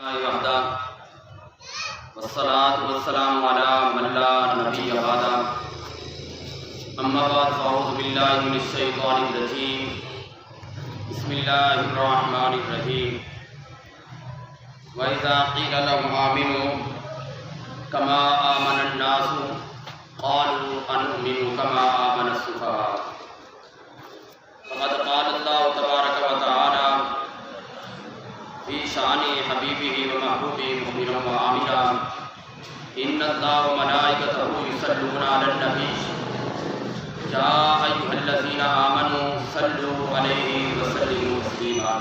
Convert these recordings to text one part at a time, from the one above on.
وحدہ والصلاة والسلام علی من لا نبی بعدہ اما بعد فاعوذ باللہ من الشیطان الرجیم بسم اللہ الرحمن الرحیم وَإِذَا قِيلَ لَهُمْ آمِنُوا كَمَا آمَنَ النَّاسُ قَالُوا أَنُؤْمِنُ كَمَا آمَنَ السُّفَهَاءُ فقد قال اللہ تبارک وتعالی فی شان حبیبہ ومحبوبہ مؤمنا وعاملا ان اللہ وملائکتہ یصلون علی النبی یا ایھا الذین آمنوا صلوا علیہ وسلموا تسلیما۔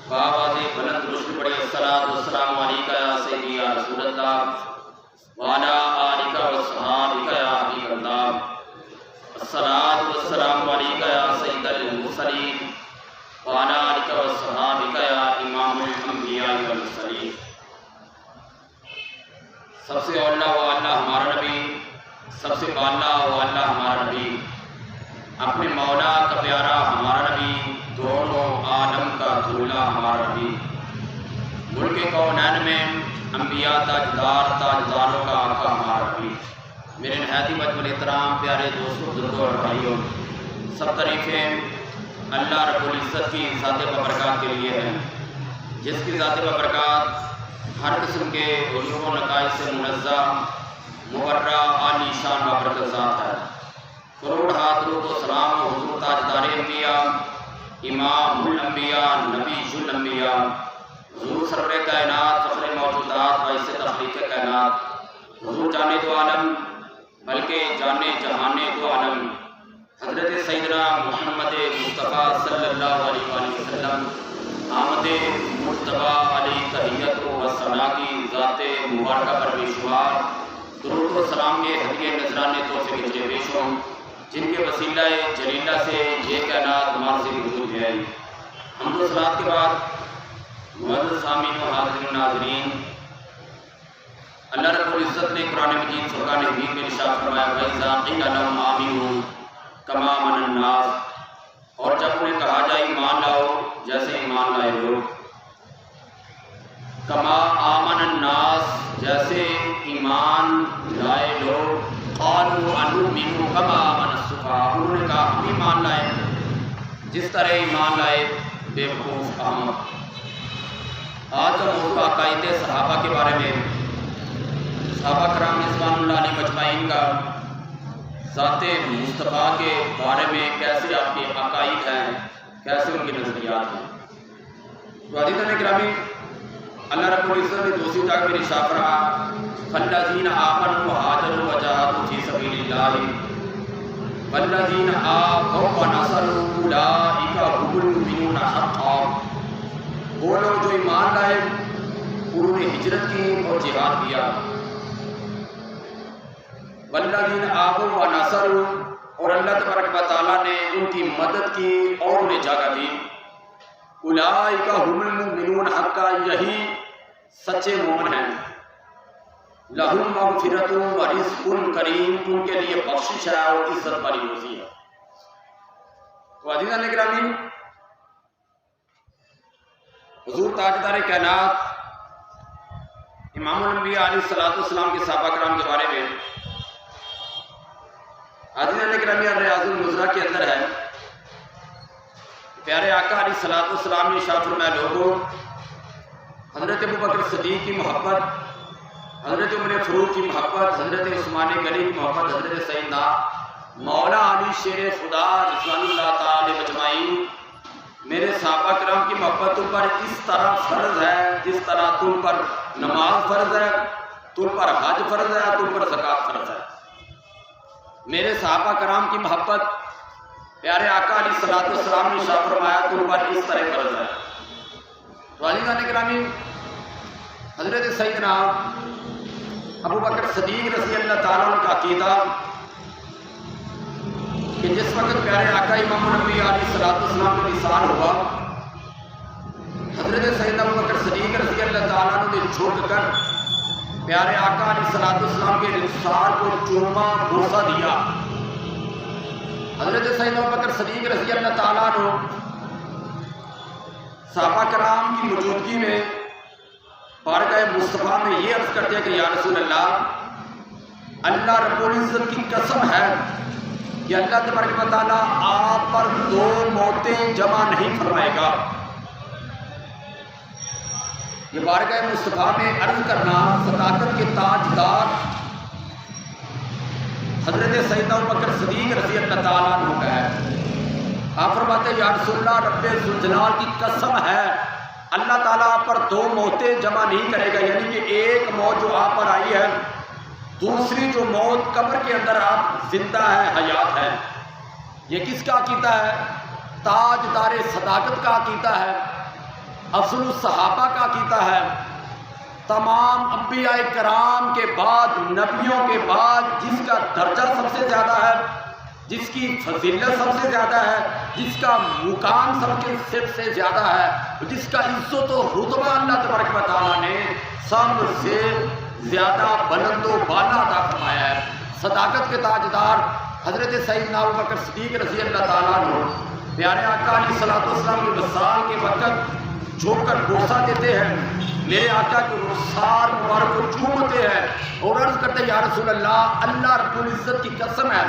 بآواز بلند روشن پڑھے الصلاۃ والسلام علیکہ یا سیدی یا رسول اللہ وعلی آلک وصحابک یا حبیب اللہ۔ الصلاۃ والسلام علیکہ یا سید المرسلین وعلی آلک وصحابک یا امام الانبیاء والمرسلین۔ سب سے اولا وہ اللہ ہمارا نبی، سب سے بالا وہ اللہ ہمارا نبی، اپنے مولا کا پیارا ہمارا نبی، دونوں عالم کا دھولا ہمارا نبی، ملک کونین میں انبیاء تاجداروں کا آقا ہمارا نبی۔ میرے نہایت مجموع احترام پیارے دوستوں، بزرگوں اور بھائیوں، سب تعریفیں اللہ رب العزت کی ذات بابرکات کے لیے ہیں، جس کی ذات بابرکات ہر قسم کے عیوب و نقائص سے منزہ، مبرہ، عالی شان بابرکت ذات ہے۔ کروڑ ہاتھ درود و سلام حضور تاجدار انبیاء، امام الانبیاء، نبی الانبیاء، حضور سرور کائنات، فخر موجودات، باعث تخلیق کائنات، حضور جانے دو عالم بلکہ جانے جہانے دو عالم، حضرت سیدنا محمد مصطفیٰ صلی اللہ علیہ وآلہ وسلم، آمد مجتبیٰ علیہ تحیت و ثنا کی ذات مبارکہ پر بے شمار درود و سلام کے ہدیے نذرانے تحفے کے پیش ہوں، جن کے وسیلہ جلیلہ سے یہ کائنات مارزی وجود ہے۔ حمد و صلوات کے بعد معزز سامعین و حاضرین و ناظرین، اللہ رب العزت نے قرآن مجید فرقان حمید میں ارشاد فرمایا وَإِذَا قِيلَ لَهُمْ آمِنُوا كَمَا آمَنَ النَّاسُ، اور جب انہیں کہا جائے ایمان لاؤ جیسے ایمان لائے لوگ، کما آمن الناس جیسے ایمان لائے لوگ، قالوا انؤمن کما آمن السفہاء، انہوں نے کہا ہم ایمان لائے جس طرح ایمان لائے بے وقوف احمق۔ آج کا موضوع عقائد صحابہ کے بارے میں، صحابہ کرام رضوان اللہ علیہ مجمعین کا ذات مصطفیٰ کے بارے میں کیسے آپ کے عقائد ہیں، کیسے ان کے نظریات ہیں۔ تو عزیزان گرامی، اللہ رب العزت نے دوسری جگہ میں ارشاد فرمایا فالذین آمنوا وہاجروا وجاہدوا فی سبیل اللہ والذین آووا ونصروا اولئک هم المؤمنون حقا، وہ لوگ جو ایمان لائے انہوں نے ہجرت کی اور جہاد کیا، والذین آووا ونصروا، اور اللہ تبارک و تعالیٰ نے ان کی مدد کی اور انہیں جگہ دی، اولئک هم المؤمنون حقا، یہی سچے مومن ہیں، لہم مغفرۃ ورزق کریم، ان کے لیے بخشش ہے اور عزت والی روزی ہے۔ تو عزیزان گرامی، حضور تاجدار کائنات امام الانبیاء علیہ السلام کے صحابہ کرام کے بارے میں عزیزان گرامی ریاض المزرع کے اندر ہے، پیارے آقا علیہ السلام نے ارشاد فرمایا لوگوں، حضرت ابوبکر صدیق کی محبت، حضرت عمر فاروق کی محبت، حضرت عثمان غنی کی محبت، حضرت سیدنا مولا علی شیر خدا رضوان اللہ تعالی مجمعین، میرے صحابہ کرام کی محبت تم پر اس طرح فرض ہے جس طرح تم پر نماز فرض ہے، تم پر حج فرض ہے، تم پر زکوٰۃ فرض ہے۔ میرے صحابہ کرام کی محبت پیارے آقا علیہ السلام نے ارشاد فرمایا تم پر اس طرح فرض ہے۔ تو عزیزان گرامی، حضرت سیدنا ابوبکر صدیق رضی اللہ تعالیٰ عنہ کا عقیدہ کہ جس وقت پیارے آقا امام الانبیاء علیہ السلام کا وصال ہوا، حضرت سیدنا ابوبکر صدیق رضی اللہ تعالیٰ عنہ نے جھک کر پیارے آقا علیہ السلام کے رخسار کو چوما بوسہ دیا۔ حضرت سیدنا ابوبکر صدیق رضی اللہ تعالیٰ عنہ صحابہ کرام کی موجودگی میں بارگاہ مصطفیٰ میں یہ عرض کرتے ہیں کہ یا رسول اللہ، اللہ رب العزت کی قسم ہے کہ اللہ تبارک و تعالیٰ آپ پر 2 موتیں جمع نہیں فرمائے گا۔ یہ بارگاہ مصطفیٰ میں عرض کرنا صداقت کے تاجدار حضرت سیدنا ابوبکر صدیق رضی اللہ تعالیٰ عنہ کا ہے۔ آپ فرماتے ہیں یا رسول اللہ، رب ذوالجلال کی قسم ہے اللہ تعالیٰ آپ پر 2 موتیں جمع نہیں کرے گا، یعنی کہ ایک موت جو آپ پر آئی ہے، دوسری جو موت قبر کے اندر آپ زندہ ہیں، حیات ہے۔ یہ کس کا عقیدہ ہے؟ تاجدار صداقت کا عقیدہ ہے، افضل الصحابہ کا عقیدہ ہے، تمام انبیاء کرام کے بعد، نبیوں کے بعد جس کا درجہ سب سے زیادہ ہے، جس کی فضیلت سب سے زیادہ ہے، جس کا مقام سب سے زیادہ ہے، جس کا عزت و رتبہ اللہ تبارک و تعالیٰ نے سب سے زیادہ بلند و بالا عطا فرمایا ہے۔ صداقت کے تاجدار حضرت سیدنا ابوبکر صدیق رضی اللہ تعالیٰ عنہ پیارے آقا علیہ الصلوۃ والسلام کے وصال کے وقت جھک کر بوسہ دیتے ہیں، میرے آقا کے رخسار مبارک کو چومتے ہیں اور عرض کرتے ہیں یا رسول اللہ، اللہ رب العزت کی قسم ہے،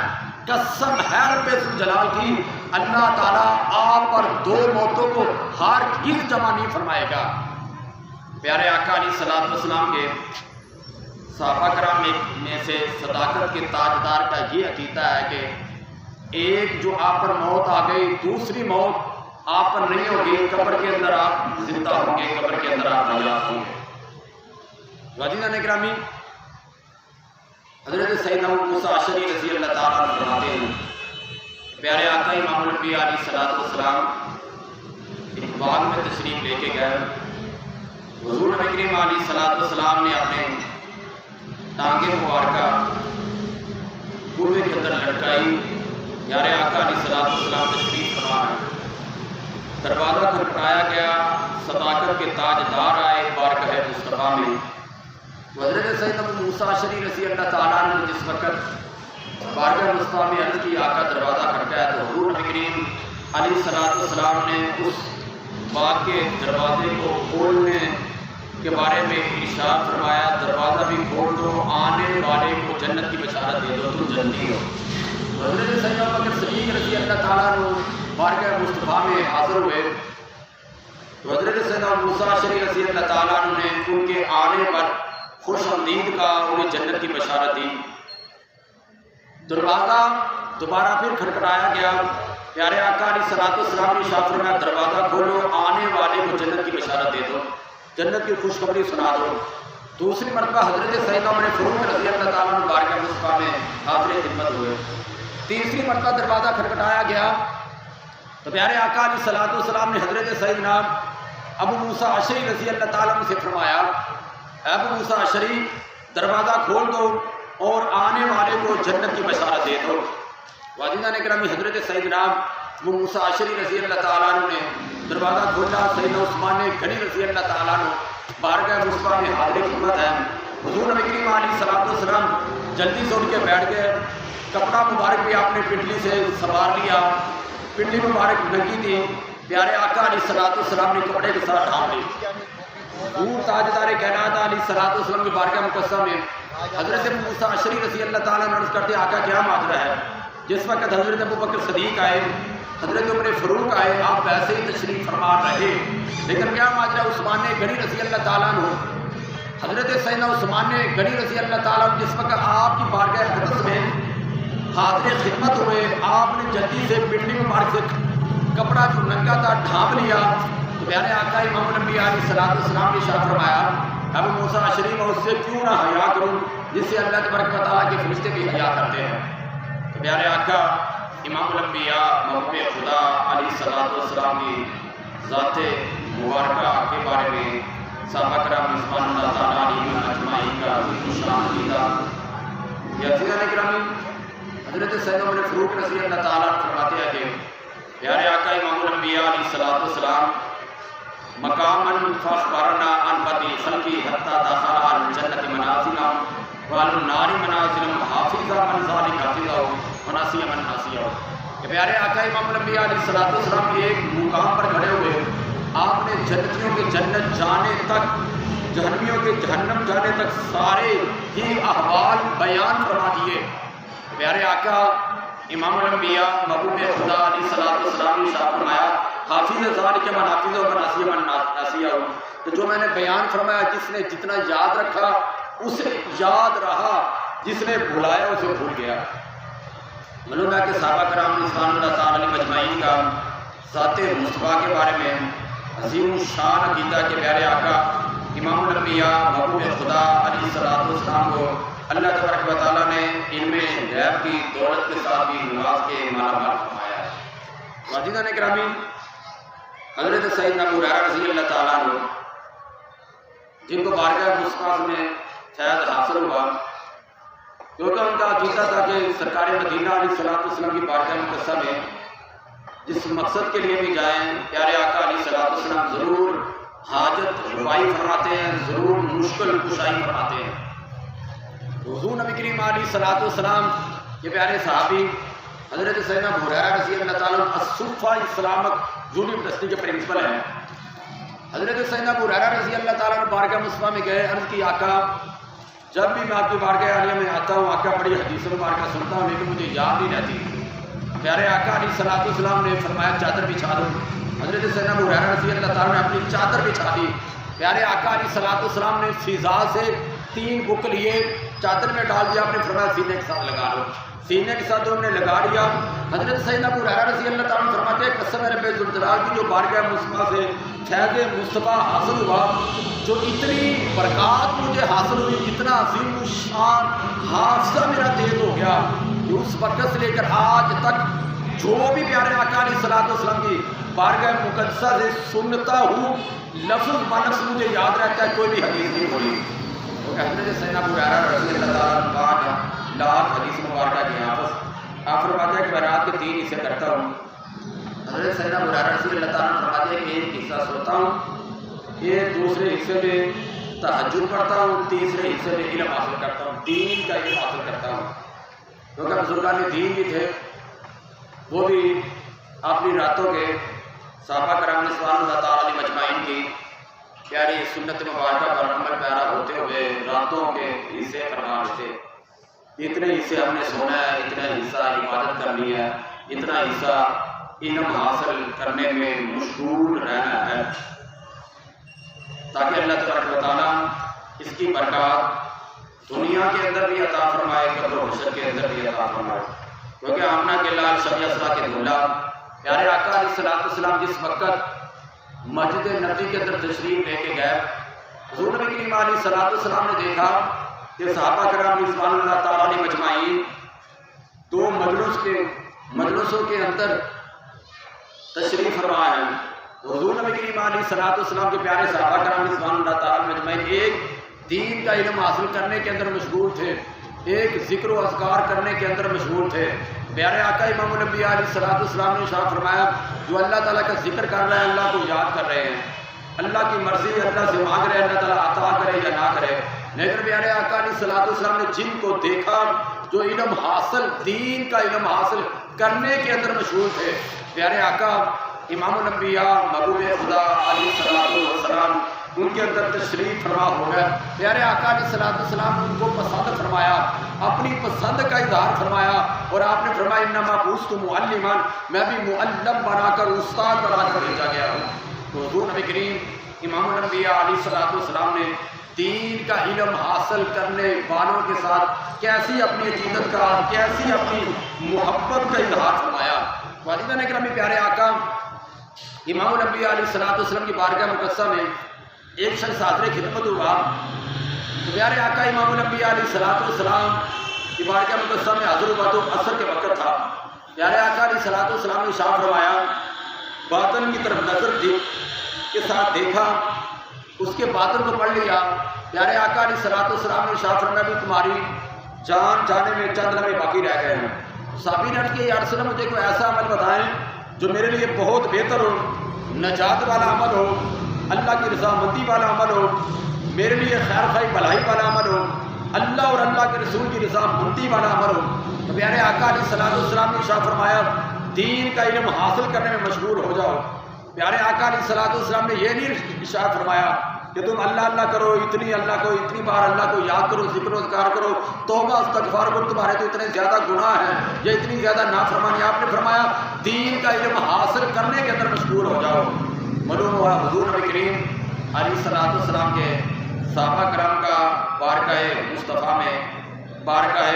قسم ہے رب ذوالجلال کی، اللہ تعالیٰ آپ پر 2 موتوں کو ہرگز جمع نہیں فرمائے گا۔ پیارے آقا علیہ الصلوۃ والسلام کے صحابہ کرام میں سے صداقت کے تاجدار کا یہ عقیدہ ہے کہ ایک جو آپ پر موت آ گئی، دوسری موت آپ پر نہیں ہوگی، قبر کے اندر آپ زندہ ہوں گے، قبر کے اندر آپ حیات ہوں گے۔ عزیزان گرامی، حضرت سیدنا ابو موسیٰ اشعری رضی اللہ تعالیٰ عنہ فرماتے ہیں پیارے آقا امام الانبیاء علیہ الصلوۃ والسلام ایک باغ میں تشریف لے کے گئے، حضور نبی کریم علیہ الصلوۃ والسلام نے اپنے ٹانگیں مبارکہ کنویں کے اندر لٹکائی، پیارے آقا علیہ الصلوۃ والسلام تشریف فرما، دروازہ کھٹکھٹایا گیا، صداقت کے تاجدار آئے بارگاہ مصطفیٰ میں۔ حضرت سیدنا ابو موسیٰ اشعری رضی اللہ تعالیٰ عنہ نے جس وقت بارگاہ مصطفیٰ میں عرض کی آقا دروازہ کھٹکایا، تو حضور نبی کریم علیہ الصلوۃ والسلام نے اس باغ کے دروازے کو کھولنے کے بارے میں ارشاد فرمایا، دروازہ بھی کھول دو، آنے والے کو جنت کی بشارت دے دو، تم جنتی ہو۔ حضرت سیدنا ابوبکر صدیق رضی اللہ تعالیٰ عنہ بارگاہ مصطفیٰ میں حاضر ہوئے تو حضرت سیدنا ابو موسیٰ اشعری رضی اللہ تعالیٰ عنہ نے ان کے آنے پر خوش آمدید کا، انہیں جنت کی بشارت دی۔ دروازہ دوبارہ پھر کھٹکھٹایا گیا، پیارے آقا علیہ الصلوۃ والسلام نے ارشاد فرمایا دروازہ کھولو، آنے والے کو جنت کی بشارت دے دو، جنت کی خوشخبری سنا دو۔ دوسری مرتبہ حضرت سیدنا عمر فاروق رضی اللہ تعالیٰ عنہ بارگاہ مصطفیٰ میں حاضر خدمت ہوئے۔ تیسری مرتبہ دروازہ کھٹکھٹایا گیا تو پیارے آقا علیہ الصلوۃ والسلام نے حضرت سیدنا ابو موسیٰ اشعری رضی اللہ تعالیٰ عنہ سے فرمایا اے ابو موسیٰ اشعری، دروازہ کھول دو اور آنے والے کو جنت کی بشارت دے دو۔ عزیزان گرامی، حضرت سیدنا ابو موسیٰ اشعری رضی اللہ تعالیٰ عنہ نے دروازہ کھولا، سیدنا عثمان غنی رضی اللہ تعالیٰ عنہ بارگاہ مصطفیٰ میں حاضر خدمت ہے۔ حضور نبی کریم علیہ الصلوۃ والسلام جلدی سے اٹھ کے بیٹھ گئے، کپڑا مبارک بھی آپ نے پنڈلی سے سنوار لیا، پنڈلی مبارک ننگی تھی، پیارے آقا علیہ الصلوۃ والسلام نے کپڑے کے ساتھ ڈھانپ لی۔ حضور تاجدار کائنات علیہ الصلوۃ والسلام کی بارگاہ مقدسہ میں حضرت ابو موسیٰ اشعری رضی اللہ تعالیٰ عنہ عرض کرتے آقا کیا ماجرا ہے؟ جس وقت حضرت ابوبکر صدیق آئے، حضرت عمر فاروق آئے، آپ ویسے ہی تشریف فرما رہے، لیکن کیا ماجرا؟ عثمان غنی رضی اللہ تعالیٰ عنہ، حضرت سیدنا عثمان غنی رضی اللہ تعالیٰ عنہ جس وقت آپ کی بارگاہ اقدس میں حاضر خدمت ہوئے، آپ نے جلدی سے پنڈلی مبارک سے کپڑا جو ننگا تھا ڈھانپ لیا، تو پیارے آقا امام الانبیاء علیہ الصلوۃ والسلام نے ارشاد فرمایا ابو موسیٰ اشعری میں اس سے کیوں نہ حیا کروں جس سے اللہ تبارک و تعالیٰ کے فرشتے بھی حیا کرتے ہیں۔ تو پیارے آقا امام الانبیاء محبوب خدا علیہ الصلوۃ والسلام کی ذات مبارکہ کے بارے میں صحابہ کرام رضوان اللہ تعالیٰ علیہم اجمعین کا عظیم شان عقیدہ۔ یہ عزیزان گرامی، حضرت سیدنا عمر فاروق رضی اللہ تعالیٰ عنہ فرماتے ہیں کہ پیارے آقا امام الانبیاء علیہ الصلوۃ والسلام مقاماً فاخبرنا عن بدء الخلق حتى دخل الجنة منازلا وعلى النار منازلا حافظا من ذلك حفظه ونسي من نسيه۔ کہ پیارے آقا امام الانبیاء علیہ الصلوۃ والسلام ایک مقام پر کھڑے ہوئے، آپ نے جنتیوں کے جنت جانے تک جہنمیوں کے جہنم جانے تک سارے ہی احوال بیان فرما دیے۔ پیارے آقا امام الانبیاء محبوب خدا علیہ الصلوۃ والسلام نے ارشاد فرمایا حافظ ذالک من حفظ و من نسی من نسیہ، تو جو میں نے بیان فرمایا جس نے جتنا یاد رکھا اسے یاد رہا، جس نے بھلایا اسے بھول گیا۔ معلوم ہے کہ صحابہ کرام رضوان اللہ تعالیٰ علیہ مجمعین کا ذات مصطفیٰ کے بارے میں عظیم شان عقیدہ کے پیارے آقا امام الانبیاء محبوب خدا علیہ الصلوۃ والسلام کو اللہ تبارک و تعالیٰ نے علم غیب کی دولت کے ساتھ بھی نواز کے مالا مال فرمایا ہے۔ عزیزان گرامی، حضرت سیدنا ابو ہریرہ رضی اللہ تعالیٰ عنہ جن کو بارگاہ مصطفیٰ میں فیض حاصل ہوا، کیونکہ ان کا عقیدہ تھا کہ سرکار مدینہ علیہ الصلوۃ والسلام کی بارگاہ مقدسہ میں جس مقصد کے لیے بھی جائیں پیارے آقا علیہ الصلوۃ والسلام ضرور حاجت روائی فرماتے ہیں، ضرور مشکل کشائی فرماتے ہیں۔ حضور نبی کریم علیہ الصلوۃ والسلام کے پیارے صحابی حضرت سیدنا ابو ہریرہ رضی اللہ تعالیٰ عنہ الصفہ اسلامک یونیورسٹی کے پرنسپل ہیں۔ حضرت سیدنا ابو ہریرہ رضی اللہ تعالیٰ عنہ بارگاہ مصطفیٰ میں گئے، عرض کی آقا جب بھی میں آپ کی بارگاہ عالیہ میں آتا ہوں آقا بڑی حدیث مبارکہ سنتا ہوں لیکن مجھے یاد نہیں رہتی۔ پیارے آقا علیہ الصلوۃ والسلام نے فرمایا چادر بچھا دو۔ حضرت سیدنا ابو ہریرہ رضی اللہ تعالیٰ نے اپنی چادر بچھا دی۔ پیارے آقا علیہ الصلوۃ والسلام نے فضا سے 3 بک لیے، چادر میں ڈال دیا، آپ نے فرمایا سینے کے ساتھ لگا لو۔ سینے کے ساتھ انہوں نے لگا لیا۔ حضرت سیدنا ابو ہریرہ رضی اللہ تعالیٰ عنہ فرماتے ہیں قسم رب ذوالجلال کی جو بارگاہ مصطفیٰ سے فیض مصطفیٰ حاصل ہوا، جو اتنی برکات مجھے حاصل ہوئی، اتنا عظیم الشان حافظہ میرا تیز ہو گیا کہ اس وقت سے لے کر آج تک جو بھی پیارے آقا علیہ الصلوۃ والسلام کی بارگاہ مقدسہ سے سنتا ہوں لفظ بلفظ مجھے یاد رہتا ہے، کوئی بھی حدیث نہیں بولی۔ تو حضرت سیدنا ابو ہریرہ رضی اللہ تعالیٰ عنہ لاکھ حدیث مبارکہ کے حافظ، آپ فرماتے ہیں کہ میں رات کے 3 حصے کرتا ہوں۔ حضرت سیدنا ابو ہریرہ رضی اللہ تعالیٰ عنہ فرماتے ہیں کہ 1 حصہ سوتا ہوں، یہ دوسرے حصے میں تہجد پڑھتا ہوں، تیسرے حصے میں علم حاصل کرتا ہوں، دین کا علم حاصل کرتا ہوں۔ کیونکہ بزرگان دین بھی تھے، وہ بھی اپنی راتوں کے صحابہ کرام رضوان اللہ تعالیٰ علیہ مجمعین کی پیاری سنت مبارکہ پر عمل پیارا ہوتے ہوئے راتوں کے حصے فرما دیتے۔ اتنے حصے ہم نے سونا ہے، اتنا حصہ عبادت کرنی ہے، اتنا حصہ علم حاصل کرنے میں مشغول رہنا ہے، تاکہ اللہ تبارک و تعالیٰ اس کی برکات دنیا کے اندر بھی عطا فرمائے، قبر و حشر کے اندر بھی عطا فرمائے۔ کیونکہ آمنہ کے لال شبیہ اسرا کے دھولا پیارے آقا علیہ الصلوۃ والسلام جس وقت مسجد نبوی کے اندر تشریف لے کے گئے، حضور نبی کریم علیہ الصلوۃ والسلام نے دیکھا کہ صحابہ کرام رضوان اللہ تعالیٰ علیہ مجمعین 2 مجلسوں کے اندر تشریف فرما ہے۔ حضور نبی کریم علیہ الصلوۃ والسلام کے پیارے صحابہ کرام رضوان اللہ تعالیٰ علیہ مجمعین ایک دین کا علم حاصل کرنے کے اندر مشغول تھے، ایک ذکر و اذکار کرنے کے اندر مشغول تھے۔ پیارے آقا امام الانبیاء علیہ الصلوۃ والسلام نے ارشاد فرمایا جو اللہ تعالیٰ کا ذکر کر رہے ہیں اللہ کو یاد کر رہے ہیں، اللہ کی مرضی اللہ سے مانگ رہے ہیں، اللہ تعالیٰ عطا کرے یا نہ کرے۔ لیکن پیارے آقا علیہ الصلوۃ والسلام نے جن کو دیکھا جو علم حاصل دین کا علم حاصل کرنے کے اندر مشغول تھے، پیارے آقا امام الانبیاء محبوب خدا علیہ الصلوۃ والسلام ان کے اندر تشریف فرما ہو گئے۔ پیارے آقا علیہ الصلوۃ والسلام ان کو پسند فرمایا، اپنی پسند کا اظہار فرمایا، اور آپ نے فرمایا انما بعثت معلما، میں بھی معلم بنا کر استاد بنا کر بھیجا گیا ہوں۔ تو حضور نبی کریم امام الانبیاء علیہ الصلوۃ والسلام نے دین کا علم حاصل کرنے والوں کے ساتھ کیسی اپنی عقیدت کا، کیسی اپنی محبت کا اظہار فرمایا۔ والدین کرام پیارے آقا امام الانبیاء علیہ الصلوۃ والسلام کی بارگاہ مقدسہ میں ایک شخص حاضر خدمت ہوا، تو پیارے آقا امام الانبیاء علیہ الصلوۃ والسلام کی بارگاہ مقدسہ میں حاضر ہوا تو عصر کے وقت تھا۔ پیارے آقا علیہ الصلوۃ والسلام نے ارشاد فرمایا، باطن کی طرف نظر دی کے ساتھ دیکھا، اس کے باطن کو پڑھ لیا۔ پیارے آقا علیہ الصلوۃ والسلام نے ارشاد فرمایا بھی تمہاری جان جانے میں چند لمحے باقی رہ گئے ہیں۔ صحابی نے عرض کیا یا رسول اللہ مجھے کوئی ایسا عمل بتائیں جو میرے لیے بہت بہتر ہو، نجات والا عمل ہو، اللہ کی رضامندی والا عمل ہو، میرے لیے خیر خواہی بھلائی والا عمل ہو، اللہ اور اللہ کے رسول کی رضامندی والا عمل ہو۔ تو پیارے آقا علیہ الصلوۃ والسلام نے ارشاد فرمایا دین کا علم حاصل کرنے میں مشغول ہو جاؤ۔ پیارے آقا علیہ الصلوۃ والسلام نے یہ نہیں ارشاد فرمایا کہ تم اللہ اللہ کرو، اتنی بار اللہ کو یاد کرو، ذکر و اذکار کرو، توبہ استغفار کرو، تمہارے تو اتنے زیادہ گناہ ہیں یا اتنی زیادہ نافرمانی۔ آپ نے فرمایا دین کا علم حاصل کرنے کے اندر مشغول ہو جاؤ۔ معلوم ہوا حضور نبی کریم علیہ السلام کے صحابہ کرام کا بارگاہ مصطفیٰ میں، بارگاہ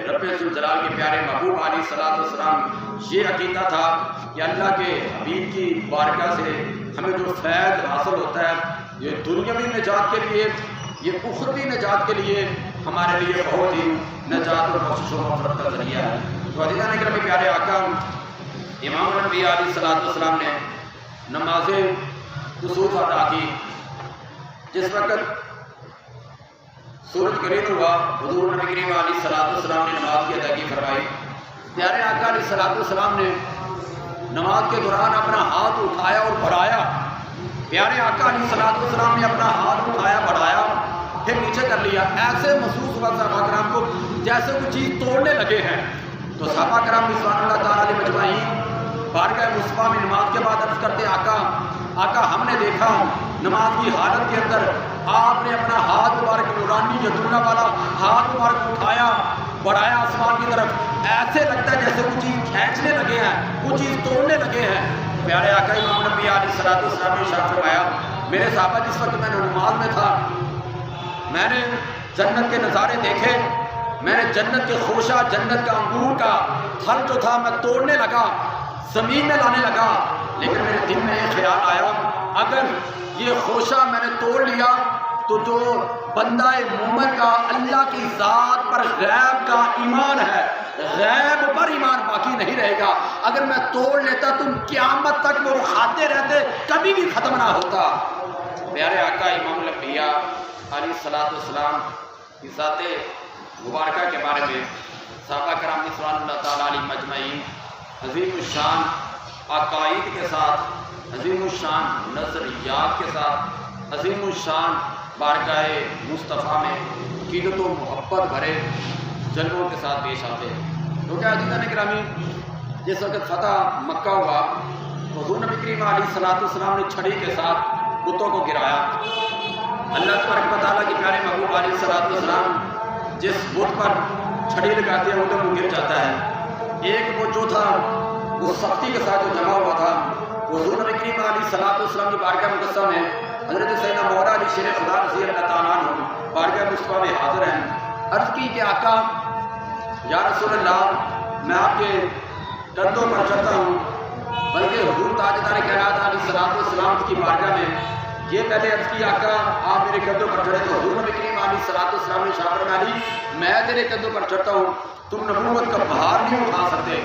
رب ذوالجلال کے پیارے محبوب علیہ السلام یہ عقیدہ تھا کہ اللہ کے حبیب کی بارگاہ سے ہمیں جو فیض حاصل ہوتا ہے یہ دنیاوی نجات کے لیے، یہ اخروی نجات کے لیے ہمارے لیے بہت ہی نجات اور بخشش و مغفرت کا ذریعہ ہے۔ تو عزیزان اکرام پیارے آقا امام الانبیاء علیہ السلام نے نماز کسوف ادا کی۔ جس وقت سورج گرین ہوا حضور نبی کریم علیہ السلام نے نماز کی ادائیگی فرمائی۔ پیارے آقا علیہ السلام نے نماز کے دوران اپنا ہاتھ اٹھایا اور بڑھایا۔ پیارے آقا علیہ السلام نے اپنا ہاتھ اٹھایا، بڑھایا، پھر نیچے کر لیا۔ ایسے محسوس ہوا صحابہ کرام کو جیسے کوئی چیز توڑنے لگے ہیں۔ تو صحابہ کرام رضوان اللہ تعالیٰ علیہ مجمعین بارگاہ مصطفیٰ میں نماز کے بعد عرض کرتے آقا ہم نے دیکھا نماز کی حالت کے اندر آپ نے اپنا ہاتھ مبارک نورانی یدنا والا ہاتھ مبارک اٹھایا، بڑھایا آسمان کی طرف، ایسے لگتا ہے جیسے کچھ چیز کھینچنے لگے ہیں، کچھ چیز توڑنے لگے ہیں۔ پیارے آقا امام الانبیاء علیہ السلام نے ارشاد فرمایا میرے صحابہ جس وقت میں نماز میں تھا میں نے جنت کے نظارے دیکھے، میں نے جنت کے خوشہ، جنت کا انگور کا پھل جو تھا میں توڑنے لگا، زمین میں لانے لگا، لیکن میرے دل میں یہ خیال آیا اگر یہ خوشہ میں نے توڑ لیا تو جو بندہ مومن کا اللہ کی ذات پر غیب کا ایمان ہے، غیب پر ایمان باقی نہیں رہے گا۔ اگر میں توڑ لیتا تم قیامت تک وہ کھاتے رہتے، کبھی بھی ختم نہ ہوتا۔ پیارے آقا امام الانبیاء علیہ السلام کی ذات مبارکہ کے بارے میں صحابہ کرام رضوان اللہ تعالیٰ علیہ مجمعین عظیم الشان عقائد کے ساتھ، عظیم الشان نظریات کے ساتھ، عظیم الشان بارگاہ مصطفیٰ میں عقیدت و محبت بھرے جلووں کے ساتھ پیش آتے ہیں۔ کیونکہ عزیزان گرامی جس وقت فتح مکہ ہوا تو حضور نبی کریم علیہ السلام نے چھڑی کے ساتھ بتوں کو گرایا۔ اللہ تبارک و تعالیٰ کے پیارے محبوب علیہ السلام جس بت پر چھڑی لگاتے ہیں وہ تو گر جاتا ہے۔ ایک وہ جو تھا وہ سختی کے ساتھ جو جمع ہوا تھا وہ حضور نبی کریم علیہ السلام کی بارگاہ مقدسہ میں حضرت سیدنا مولا علی شیر خدا رضی اللہ تعالیٰ عنہ بارگاہ مصطفیٰ میں حاضر ہیں۔ عرض کی کہ آقا یا رسول اللہ میں آپ کے کندھوں پر چڑھتا ہوں، بلکہ حضور تاجدار کائنات علیہ السلام کی بارگاہ میں یہ پہلے عرض کی آقا آپ میرے کندھوں پر چڑھے تو حضور نبی کریم علیہ السلام نے ارشاد فرمایا میں تیرے کندھوں پر چڑھتا ہوں، تم نبوت کا بھار نہیں اٹھا سکتے۔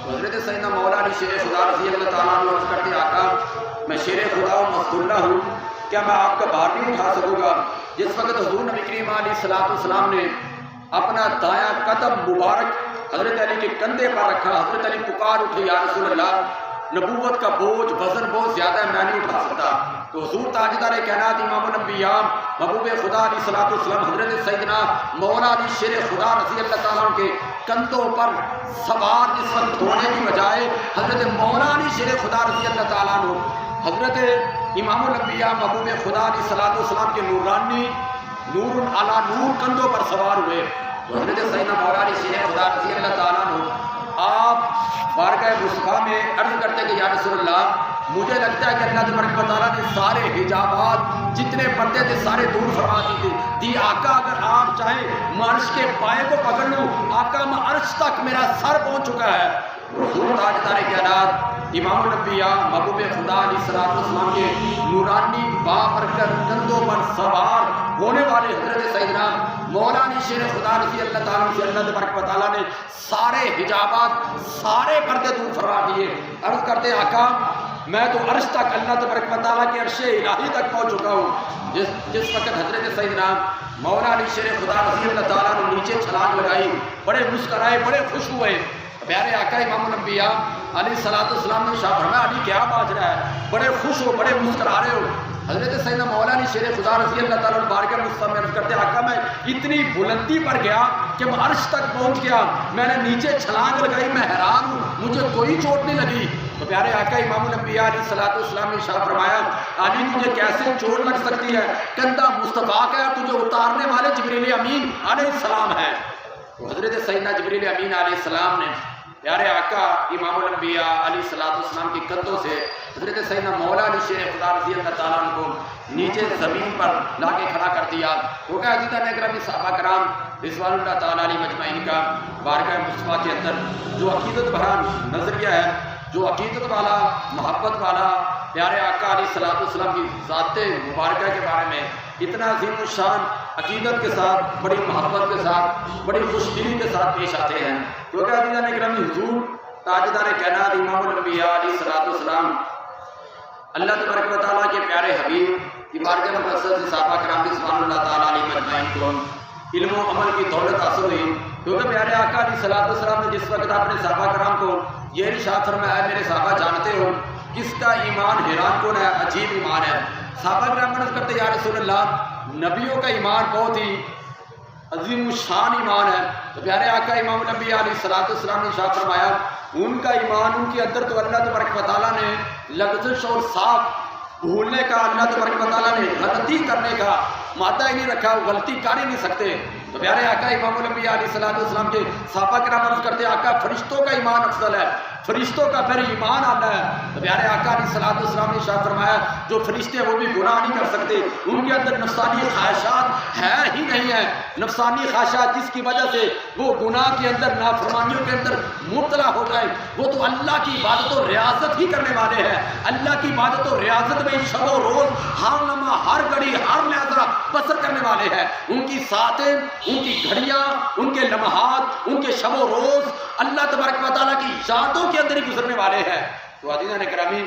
حضرت سیدنا مولا علی شیر خدا رضی اللہ تعالیٰ عنہ عرض کرتے آقا میں شیر خدا و مستغلہ ہوں، کیا میں آپ کا بھار نہیں اٹھا سکوں گا؟ جس وقت حضور نبی کریم علیہ السلام نے اپنا دایاں قدم مبارک حضرت علی کے کندھے پر رکھا، حضرت علی پکار اٹھے یا رسول اللہ نبوت کا بوجھ وزن بہت زیادہ ہے، میں نہیں اٹھا سکتا۔ تو حضور تاجدار کائنات امام الانبیاء محبوب خدا علیہ السلام حضرت سیدنا مولا علی شیر خدا رضی اللہ تعالیٰ عنہ کے کندھوں پر سوار جس وقت ہونے کی بجائے حضرت مولا علی شیر خدا رضی اللہ تعالیٰ عنہ حضرت امام الانبیاء محبوب خدا علیہ السلام کے نورانی نور علی نور کندھوں پر سوار ہوئے۔ تو حضرت سیدنا مولا علی شیر خدا رضی اللہ تعالیٰ عنہ آپ بارگاہ مصطفیٰ میں عرض کرتے کہ یا رسول اللہ مجھے لگتا ہے کہ اللہ تبارک و تعالیٰ نے سارے حجابات جتنے پردے تھے سارے دور فرما دی آقا اگر آپ چاہیں میں عرش کے پائے کو پکڑ لوں، آقا میں عرش تک میرا سر پہنچ چکا ہے۔ حضور تاجدار کائنات امام الانبیاء محبوب خدا علیہ السلام کے نورانی بابرکت کندھوں پر سوار ہونے والے حضرت سیدنا مولا علی شیر خدا رضی اللہ تعالیٰ سے اللہ تبارک و تعالیٰ نے سارے حجابات سارے پردے دور فرما دیے۔ عرض کرتے آقا میں تو عرش تک اللہ تبارک و تعالیٰ کے عرش الہی تک پہنچ چکا ہوں۔ جس وقت حضرت سیدنا مولا علی شیر خدا رضی اللہ تعالیٰ نے نیچے چھلانگ لگائی، بڑے مسکرائے، بڑے خوش ہوئے۔ پیارے آقا امام الانبیاء علیہ السلام نے شاہ فرمایا علی کیا بات رہا ہے، بڑے خوش ہو، بڑے مسکرا رہے ہو۔ حضرت سیدنا مولا علی شیر خدا رضی اللہ تعالیٰ بارگاہ مصطفیٰ میں عرض کرتے آقا میں اتنی بلندی پر گیا کہ میں عرش تک پہنچ گیا، میں نے نیچے چھلانگ لگائی، میں حیران ہوں، مجھے کوئی چوٹ نہیں لگی۔ تو پیارے آقا امام الانبیاء علیہ الصلوۃ والسلام نے ارشاد فرمایا علی تجھے کیسے چوٹ لگ سکتی ہے؟ کندھا مصطفیٰ کا ہے، تجھے اتارنے والے جبریل امین علیہ السلام ہے۔ تو حضرت سیدنا جبریل امین علیہ السلام نے پیارے آقا امام الانبیاء علیہ الصلوۃ والسلام کے کندھوں سے حضرت سیدنا مولا علی شیر خدا رضی اللہ تعالیٰ عنہ کو نیچے زمین پر لا کے کھڑا کر دیا۔ تو کیا عزیزان اکرام صحابہ کرام رضوان اللہ تعالیٰ علیہ مجمعین کا بارگاہ مصطفیٰ کے اندر جو عقیدت بھرا نظریہ ہے، جو عقیدت والا محبت والا پیارے آقا علیہ الصلوۃ والسلام کی ذات مبارکہ کے بارے میں اتنا عظیم الشان عقیدت کے ساتھ، بڑی محبت کے ساتھ، بڑی خوش دلی کے ساتھ پیش آتے ہیں، کیونکہ عزیزان اکرام حضور تاجدار کائنات امام الانبیاء علیہ الصلوۃ والسلام اللہ تبارک و تعالیٰ کے پیارے حبیب کی بارگاہ مقدس صحابہ کرام رضوان اللہ تعالیٰ علیہ مجمعین کو علم و عمل کی دولت حاصل ہوئی، کیونکہ پیارے آقا علیہ الصلوۃ والسلام نے جس وقت اپنے صحابہ کرام کو یہ ارشاد فرمایا میرے صحابہ جانتے ہو کس کا ایمان حیران کن ہے، عجیب ایمان ہے۔ صحابہ کرام عرض کرتے یا رسول اللہ نبیوں کا ایمان بہت ہی عظیم الشان ایمان ہے۔ تو پیارے آقا امام الانبیاء علیہ الصلوۃ والسلام نے ارشاد فرمایا ان کا ایمان، ان کے اندر تو اللہ تبارک و تعالیٰ نے لغزش اور صاف بھولنے کا، اللہ تبارک و تعالیٰ نے غلطی کرنے کا مادہ ہی نہیں رکھا، وہ غلطی کر ہی نہیں سکتے۔ تو پیارے آقا امام الانبیاء علیہ الصلوۃ والسلام کے صحابہ کرام عرض کرتے آقا فرشتوں کا ایمان افضل ہے، فرشتوں کا پھر ایمان آنا ہے۔ تو پیارے آقا علیہ الصلوۃ والسلام نے ارشاد فرمایا جو فرشتے ہیں وہ بھی گناہ نہیں کر سکتے، ان کے اندر نفسانی خواہشات ہے ہی نہیں ہے، نفسانی خواہشات جس کی وجہ سے وہ گناہ کے اندر، نافرمانیوں کے اندر مبتلا ہو جائے، وہ تو اللہ کی عبادت و ریاضت ہی کرنے والے ہیں۔ اللہ کی عبادت و ریاضت میں شب و روز ہر لمحہ، ہر گھڑی، ہر لحظہ بسر کرنے والے ہیں۔ ان کی ساعتیں، ان کی گھڑیاں، ان کے لمحات، ان کے شب و روز اللہ تبارک و تعالیٰ کی یادوں کے اندر ہی گزرنے والے ہیں۔ تو عزیزان گرامی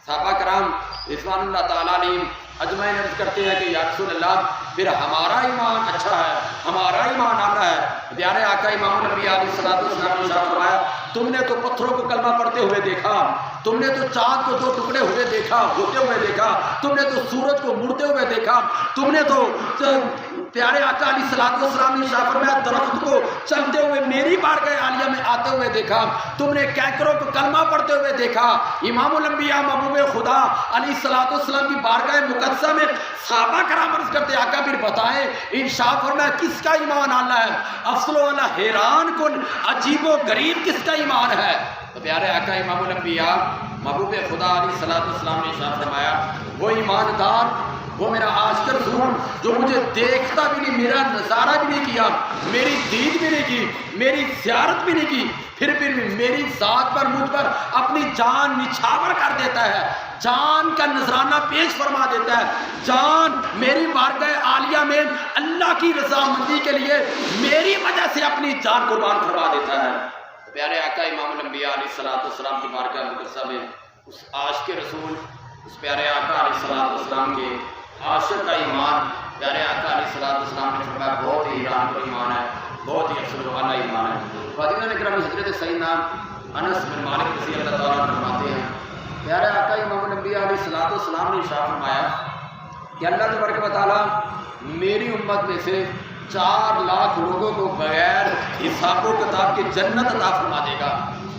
صحابہ کرام رضوان اللہ تعالیٰ علیہم اجمعین عرض کرتے ہیں کہ یا رسول اللہ پھر ہمارا ایمان اچھا ہے، ہمارا ایمان آنا ہے۔ پیارے آقا امام الانبیاء علیہ الصلوۃ والسلام نے ارشاد فرمایا تم نے تو پتھروں کو کلمہ پڑھتے ہوئے دیکھا، تم نے تو چاند کو دو ٹکڑے ہوئے دیکھا، ہوتے ہوئے دیکھا، تم نے تو سورج کو مڑتے ہوئے دیکھا، تم نے تو پیارے آقا علیہ الصلوۃ والسلام نے ارشاد فرمایا درخت کو چلتے ہوئے میری بارگاہ عالیہ میں آتے ہوئے دیکھا، تم نے کینکروں کو کلمہ پڑھتے ہوئے دیکھا۔ امام الانبیاء محبوب خدا علیہ الصلوۃ والسلام کی بارگاہ مقدسہ میں صحابہ کرام عرض کرتے آقا پھر بتائیں ارشاد فرمایا کس کا ایمان آنا ہے؟ افضل والا حیران کن عجیب و غریب کس کا ایمان ہے؟ تو پیارے آقا امام الانبیاء محبوب خدا علیہ الصلوۃ والسلام نے ارشاد فرمایا وہ ایماندار، وہ میرا عاشق رسول جو مجھے دیکھتا بھی نہیں، میرا نظارہ بھی نہیں کیا، میری دید بھی نہیں کی، میری زیارت بھی نہیں کی، پھر بھی میری ذات پر، مجھ پر اپنی جان نچھاور کر دیتا ہے، جان کا نذرانہ پیش فرما دیتا ہے، جان میری بارگاہ عالیہ میں اللہ کی رضامندی کے لیے میری وجہ سے اپنی جان قربان کروا دیتا ہے۔ پیارے آقا امام الانبیاء علیہ الصلوۃ والسلام کی بارگاہ مقدسہ میں اس عاشق رسول، اس پیارے آقا علیہ الصلوۃ والسلام کے عاشق کا ایمان، پیارے آقا علیہ الصلوۃ والسلام نے فرمایا بہت ہی حیران کن ایمان ہے، بہت ہی افضل والا ایمان ہے۔ فاطمہ کرام حضرت سیدنا انس بن مالک رضی اللہ تعالیٰ عنہ فرماتے ہیں پیارے آقا امام الانبیاء علیہ الصلوۃ والسلام نے ارشاد فرمایا کہ اللہ تبارک و تعالیٰ میری امت میں سے 4 لاکھ لوگوں کو بغیر حساب و کتاب کے جنت عطا فرما دے گا۔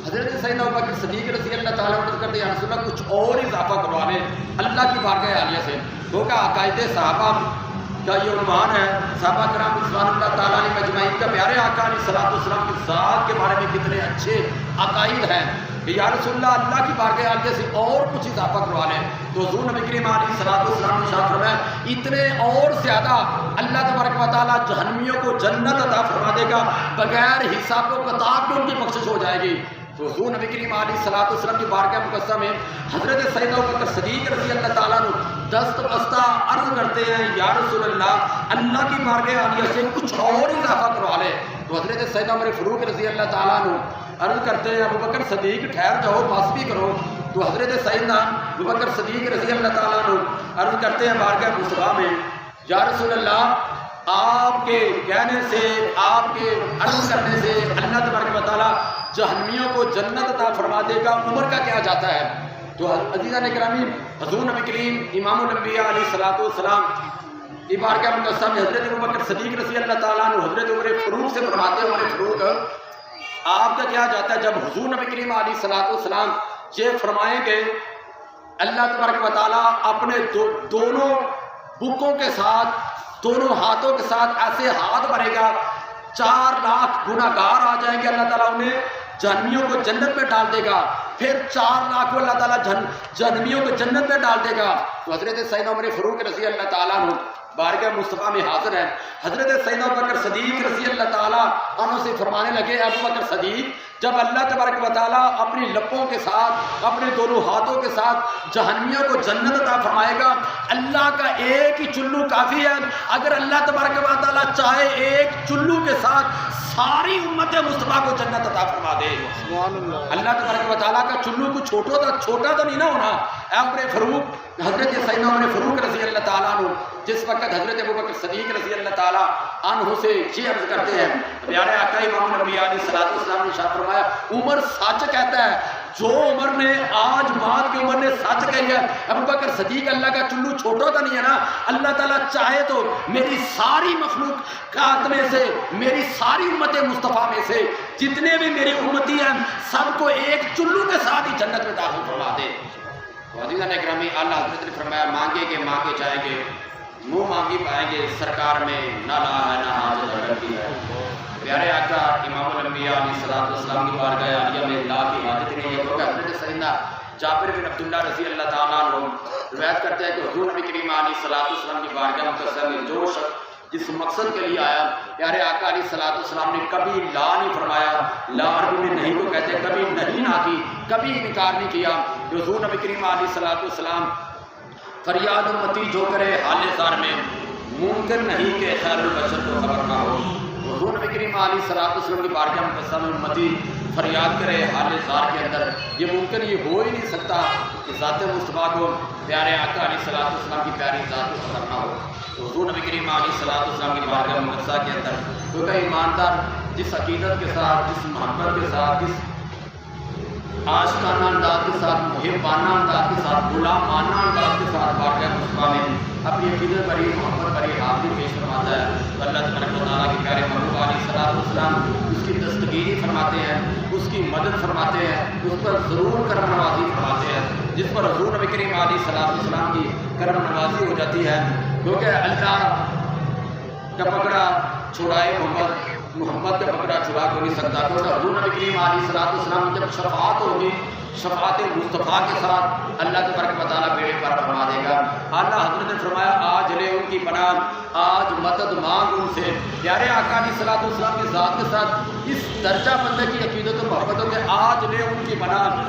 حضرت سیدنا ابوبکر صدیق رضی اللہ تعالیٰ عنہ کرتے ہیں یا رسول اللہ کچھ اور اضافہ کروا لیں اللہ کی بارگاہ عالیہ سے، کیونکہ عقائد صحابہ کا یہ عنوان ہے، صحابہ کرام رضوان اللہ تعالیٰ علیہ مجمعین کا پیارے آقا علیہ الصلوۃ والسلام کی ذات کے بارے میں کتنے اچھے عقائد ہیں کہ یا رسول اللہ کی بارگاہ عالیہ سے اور کچھ اضافہ کروا لیں۔ تو حضور نبی کریم علیہ الصلوۃ والسلام نے ارشاد فرمایا اتنے اور زیادہ اللہ تبارک و تعالیٰ جہنمیوں کو جنت عطا فرما دے گا، بغیر حساب و کتاب کے ان کی بخشش ہو جائے گی۔ تو حضور نبی کریم علیہ الصلوۃ والسلام کی بارگاہ مقدسہ میں حضرت سیدنا ابوبکر صدیق رضی اللہ تعالیٰ عنہ دست بستہ عرض کرتے ہیں یا رسول اللہ کی بارگاہ عالیہ سے کچھ اور اضافہ کروا لے۔ تو حضرت سیدنا عمر فاروق رضی اللہ تعالیٰ عنہ عرض کرتے ہیں ابوبکر صدیق ٹھہر جاؤ، بس بھی کرو۔ تو حضرت سیدنا ابوبکر صدیق رضی اللہ تعالیٰ عنہ عرض کرتے ہیں بارگاہ مصطفیٰ میں یا رسول اللہ آپ کے کہنے سے، آپ کے عرض کرنے سے اللہ تبارک و تعالیٰ جہنمیوں کو جنت عطا فرما دے گا، عمر کا کیا جاتا ہے؟ تو عزیزان اکرامی حضور نبی کریم امام الانبیاء علیہ الصلوۃ والسلام کی بارگاہ مقدسہ میں حضرت ابوبکر صدیق رضی اللہ تعالیٰ عنہ حضرت عمر فاروق سے فرماتے ہیں عمر فاروق آپ کا کیا جاتا ہے؟ جب حضور نبی کریم علیہ الصلوۃ والسلام یہ فرمائیں کہ اللہ تبارک و تعالیٰ اپنے دونوں بکوں کے ساتھ، دونوں ہاتھوں کے ساتھ ایسے ہاتھ بھرے گا، 4 لاکھ گناہگار آ جائیں گے، اللہ تعالیٰ انہیں جہنمیوں کو جنت میں ڈال دے گا، پھر 4 لاکھ کو اللہ تعالیٰ جہنمیوں کو جنت میں ڈال دے گا۔ تو حضرت سیدنا عمر فاروق رضی اللہ تعالیٰ عنہ بارگاہ مصطفیٰ میں حاضر ہیں، حضرت سیدنا ابوبکر صدیق رضی اللہ تعالیٰ عنہ سے فرمانے لگے، ابوبکر صدیق، جب اللہ تبارک و تعالیٰ اپنی لبوں کے ساتھ، اپنے دونوں ہاتھوں کے ساتھ جہنمیوں کو جنت عطا فرمائے گا، اللہ کا ایک ہی چلو کافی ہے۔ اگر اللہ تبارک و تعالیٰ چاہے ایک چلو کے ساتھ ساری امت مصطفیٰ کو جنت عطا فرما دے۔ اللہ تبارک و تعالیٰ کا چلو کچھ چھوٹا تو نہیں نہ ہونا۔ عمر فاروق، حضرت سیدنا عمر فاروق رضی اللہ تعالیٰ عنہ جس وقت حضرت ابوبکر صدیق رضی اللہ تعالیٰ عنہ سے یہ عرض کرتے ہیں، پیارے آقا امام نبی علیہ الصلوۃ والسلام نے ارشاد فرمایا، عمر سچ کہتا ہے، جو عمر نے آج بات کی عمر نے سچ کہی ہے۔ ابوبکر صدیق، اللہ کا چلو چھوٹا تو نہیں ہے نا، اللہ تعالیٰ چاہے تو میری ساری مخلوقات میں سے، میری ساری امت مصطفیٰ میں سے جتنے بھی میری امتی ہیں سب کو ایک چلو کے ساتھ ہی جنت میں داخل فرما دے۔ عزیزان اکرامی، اللہ حضرت نے فرمایا، مانگے گے مانگے جائیں گے، منہ مانگی پائیں گے، سرکار میں نہ لا ہے نہ حاجت رکھی ہے۔ پیارے آقا امام الانبیاء علیہ الصلوۃ والسلام کی بارگاہ عالیہ میں لا کی حاجت نہیں ہے، کیونکہ حضرت سیدنا جابر بن عبداللہ رضی اللہ تعالیٰ عنہ روایت کرتے ہیں کہ حضور نبی کریم علیہ الصلوۃ والسلام کی بارگاہ مقدسہ میں جو شخص جس مقصد کے لیے آیا، پیارے آقا علیہ الصلوۃ والسلام نے کبھی لا نہیں فرمایا، لا عربی میں نہیں کو کہتے، کبھی نہیں نہ کی، کبھی انکار نہیں کیا۔ حضور نبی کریم علیہ الصلوۃ والسلام فریاد امتی جو کرے حال زار میں، ممکن نہیں کہ خیر البشر کو خبر نہ ہو۔ حضور نبی کریم علیہ الصلوۃ والسلام کی بارگاہ مقدسہ میں امتی فریاد کرے حال زار کے اندر، یہ ممکن، یہ ہو ہی نہیں سکتا کہ ذات مصطفیٰ کو، پیارے آقا علیہ الصلوۃ والسلام کی پیاری ذات کو خبر نہ ہو۔ حضور نبی کریم علیہ الصلوۃ والسلام کی بارگاہ مقدسہ کے اندر کیونکہ ایماندار جس عقیدت کے ساتھ، جس محبت کے ساتھ، جس عاشقانہ انداز کے ساتھ، محبانہ انداز کے ساتھ، غلامانہ انداز کے ساتھ بارگاہ مصطفیٰ میں اپنی عقیدت بری، محبت بری حاضری پیش فرماتا ہے، تو اللہ تبارک و تعالیٰ کے پیارے محبوب علیہ الصلوۃ والسلام اس کی دستگیری فرماتے ہیں، اس کی مدد فرماتے ہیں، اس پر ضرور کرم نوازی فرماتے ہیں، جس پر حضور نبی کریم علیہ الصلوۃ والسلام کی کرم نوازی ہو جاتی ہے، کیونکہ اللہ کا پکڑا چھڑائے محمد کا پکڑا چھڑا کو نہیں سکتا، کیونکہ حضور نبی کریم علیہ الصلوۃ والسلام جب شفاعت ہوگی، شفاعت مصطفیٰ کے ساتھ اللہ تبارک و تعالیٰ بیڑے پر فرما دے گا۔ اعلیٰ حضرت نے فرمایا، آج لے ان کی پناہ، آج مدد مانگ ان سے۔ پیارے آقا علیہ الصلوۃ والسلام کی ذات کے ساتھ اس درجہ بندے کی عقیدت و محبت ہو کہ آج لے ان کی پناہ۔